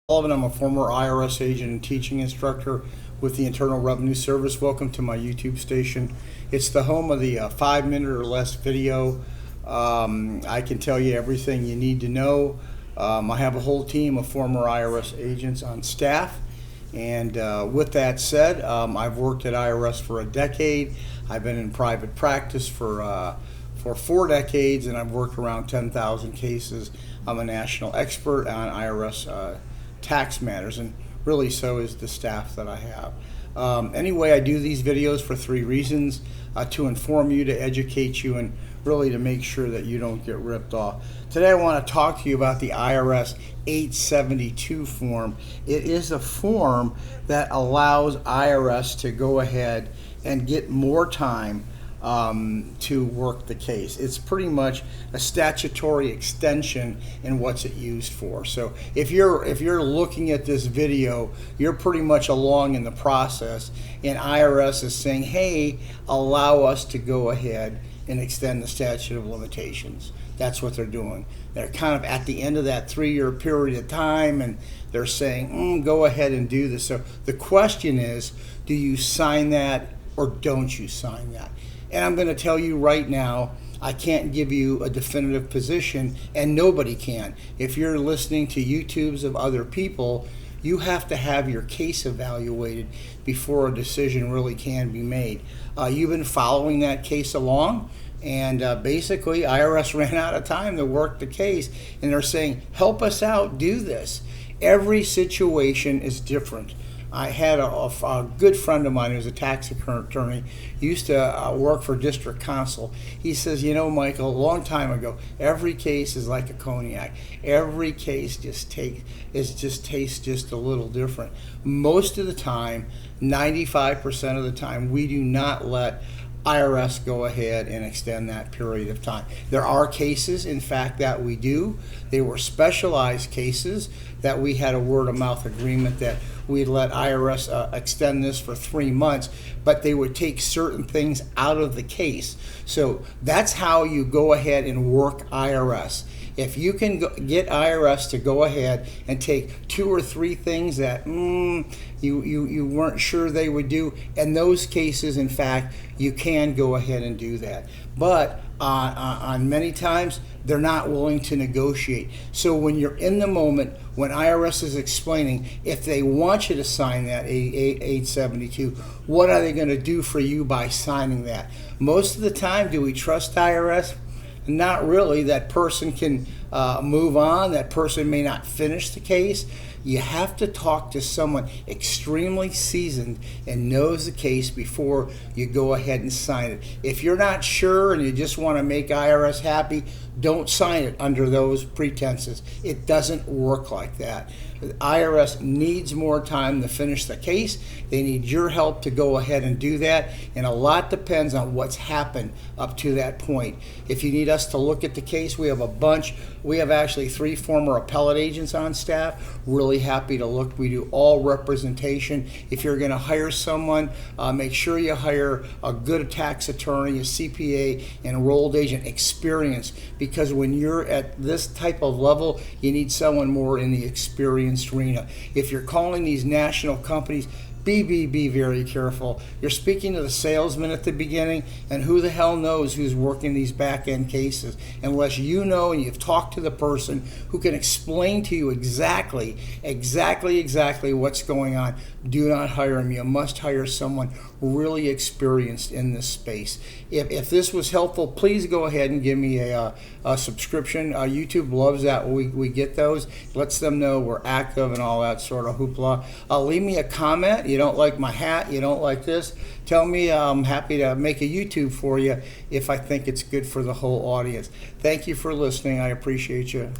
Sullivan. I'm a former IRS agent and teaching instructor with the Internal Revenue Service. Welcome to my YouTube station. It's the home of the 5-minute or less video. I can tell you everything you need to know. I have a whole team of former IRS agents on staff. And with that said, I've worked at IRS for a decade. I've been in private practice for 4 decades, and I've worked around 10,000 cases. I'm a national expert on IRS tax matters, and really so is the staff that I have. Anyway, I do these videos for 3 reasons: to inform you, to educate you, and really to make sure that you don't get ripped off. Today I want to talk to you about the IRS 872 form. It is a form that allows IRS to go ahead and get more time to work the case. It's pretty much a statutory extension in what's it used for. So if you're looking at this video, you're pretty much along in the process, and IRS is saying, hey, allow us to go ahead and extend the statute of limitations. That's what they're doing. They're kind of at the end of that 3-year period of time, and they're saying, go ahead and do this. So the question is, do you sign that or don't you sign that? And I'm going to tell you right now, I can't give you a definitive position, and nobody can. If you're listening to YouTubes of other people, you have to have your case evaluated before a decision really can be made. You've been following that case along, and basically IRS ran out of time to work the case, and they're saying, help us out, do this. Every situation is different. I had a good friend of mine who's a tax attorney, used to work for district counsel. He says, you know, Michael, a long time ago, every case is like a cognac. Every case just tastes just a little different. Most of the time, 95% of the time, we do not let IRS go ahead and extend that period of time. There are cases, in fact, that we do. They were specialized cases that we had a word-of-mouth agreement that we'd let IRS extend this for 3 months, but they would take certain things out of the case. So that's how you go ahead and work IRS. If you can get IRS to go ahead and take 2 or 3 things that you weren't sure they would do, in those cases, in fact, you can go ahead and do that. But on many times, they're not willing to negotiate. So when you're in the moment, when IRS is explaining, if they want you to sign that 872, what are they going to do for you by signing that? Most of the time, do we trust IRS? Not really. That person can move on. That person may not finish the case. You have to talk to someone extremely seasoned and knows the case before you go ahead and sign it. If you're not sure and you just want to make IRS happy, don't sign it under those pretenses. It doesn't work like that. The IRS needs more time to finish the case. They need your help to go ahead and do that, and a lot depends on what's happened up to that point. If you need us to look at the case, we have a bunch. We have actually 3 former appellate agents on staff. Really happy to look. We do all representation. If you're going to hire someone, make sure you hire a good tax attorney, a CPA, enrolled agent, experience, because when you're at this type of level, you need someone more in the experienced arena. If you're calling these national companies, be very careful. You're speaking to the salesman at the beginning, and who the hell knows who's working these back-end cases. Unless you know and you've talked to the person who can explain to you exactly what's going on, do not hire them. You must hire someone really experienced in this space. If this was helpful, please go ahead and give me a subscription. YouTube loves that. We get those. Lets them know we're active and all that sort of hoopla. Leave me a comment. You don't like my hat, you don't like this, tell me. I'm happy to make a YouTube for you if I think it's good for the whole audience. Thank you for listening. I appreciate you.